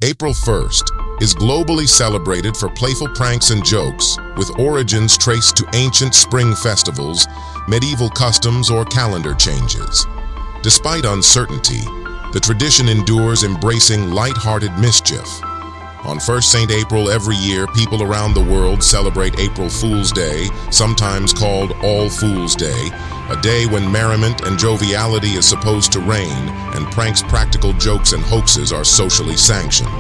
April 1st is globally celebrated for playful pranks and jokes, with origins traced to ancient spring festivals, medieval customs, or calendar changes. Despite uncertainty, the tradition endures, embracing light-hearted mischief. On 1st St. April every year, people around the world celebrate April Fool's Day, sometimes called All Fool's Day, a day when merriment and joviality is supposed to reign, and pranks, practical jokes, and hoaxes are socially sanctioned.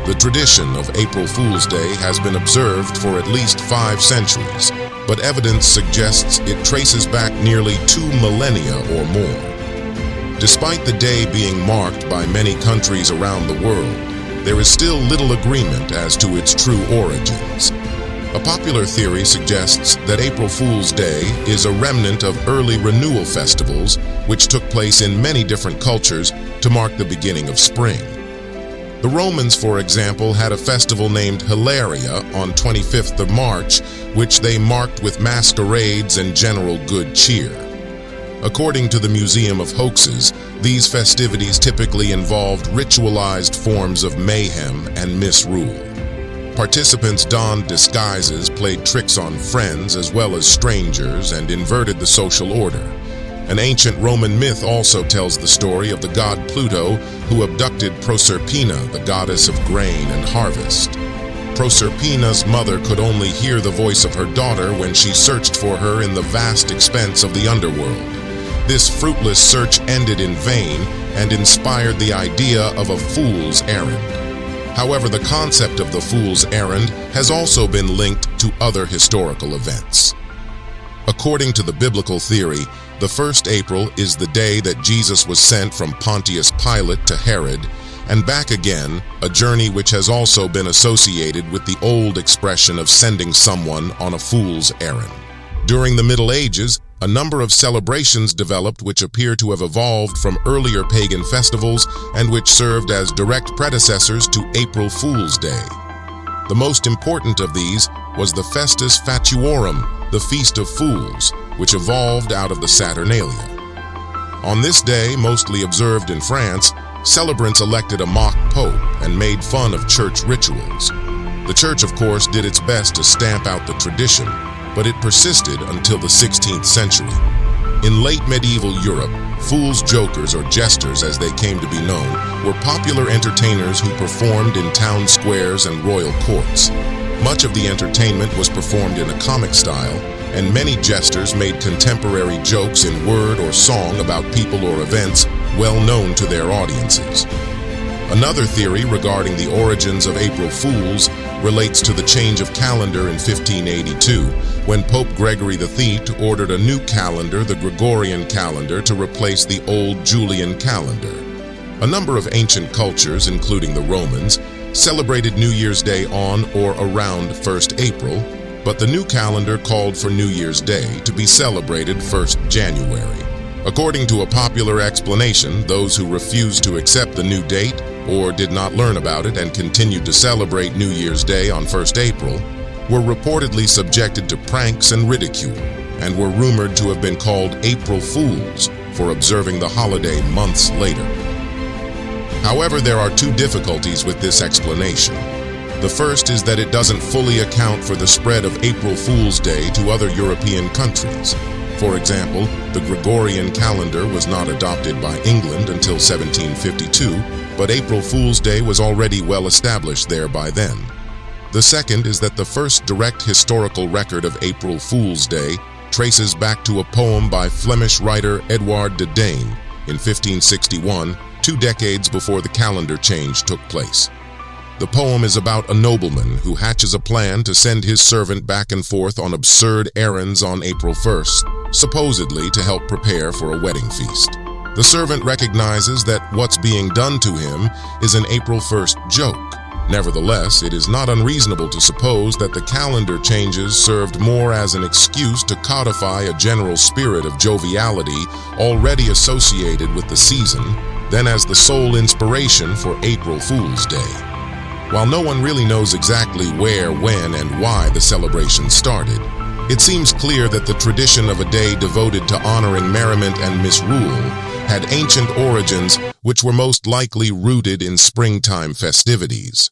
The tradition of April Fool's Day has been observed for at least 5 centuries, but evidence suggests it traces back nearly 2 millennia or more. Despite the day being marked by many countries around the world, there is still little agreement as to its true origins. A popular theory suggests that April Fool's Day is a remnant of early renewal festivals which took place in many different cultures to mark the beginning of spring. The Romans, for example, had a festival named Hilaria on 25th of March, which they marked with masquerades and general good cheer. According to the Museum of Hoaxes, these festivities typically involved ritualized forms of mayhem and misrule. Participants donned disguises, played tricks on friends as well as strangers, and inverted the social order. An ancient Roman myth also tells the story of the god Pluto, who abducted Proserpina, the goddess of grain and harvest. Proserpina's mother could only hear the voice of her daughter when she searched for her in the vast expanse of the underworld. This fruitless search ended in vain and inspired the idea of a fool's errand. However, the concept of the fool's errand has also been linked to other historical events. According to the biblical theory, the 1st April is the day that Jesus was sent from Pontius Pilate to Herod and back again, a journey which has also been associated with the old expression of sending someone on a fool's errand. During the Middle Ages, a number of celebrations developed which appear to have evolved from earlier pagan festivals and which served as direct predecessors to April Fool's Day. The most important of these was the Festus Fatuorum, the Feast of Fools, which evolved out of the Saturnalia. On this day, mostly observed in France, celebrants elected a mock pope and made fun of church rituals. The church, of course, did its best to stamp out the tradition, but it persisted until the 16th century. In late medieval Europe, fools, jokers, or jesters as they came to be known, were popular entertainers who performed in town squares and royal courts. Much of the entertainment was performed in a comic style, and many jesters made contemporary jokes in word or song about people or events well known to their audiences. Another theory regarding the origins of April Fools relates to the change of calendar in 1582, when Pope Gregory VIII ordered a new calendar, the Gregorian calendar, to replace the old Julian calendar. A number of ancient cultures, including the Romans, celebrated New Year's Day on or around 1st April, but the new calendar called for New Year's Day to be celebrated 1st January. According to a popular explanation, those who refused to accept the new date or did not learn about it and continued to celebrate New Year's Day on 1st April were reportedly subjected to pranks and ridicule, and were rumored to have been called April Fools for observing the holiday months later. However, there are 2 difficulties with this explanation. The first is that it doesn't fully account for the spread of April Fool's Day to other European countries. For example, the Gregorian calendar was not adopted by England until 1752, but April Fool's Day was already well established there by then. The second is that the first direct historical record of April Fool's Day traces back to a poem by Flemish writer Edward de Dayne in 1561, 2 decades before the calendar change took place. The poem is about a nobleman who hatches a plan to send his servant back and forth on absurd errands on April 1st, supposedly to help prepare for a wedding feast. The servant recognizes that what's being done to him is an April 1st joke. Nevertheless, it is not unreasonable to suppose that the calendar changes served more as an excuse to codify a general spirit of joviality already associated with the season than as the sole inspiration for April Fool's Day. While no one really knows exactly where, when, and why the celebration started, it seems clear that the tradition of a day devoted to honoring merriment and misrule had ancient origins which were most likely rooted in springtime festivities.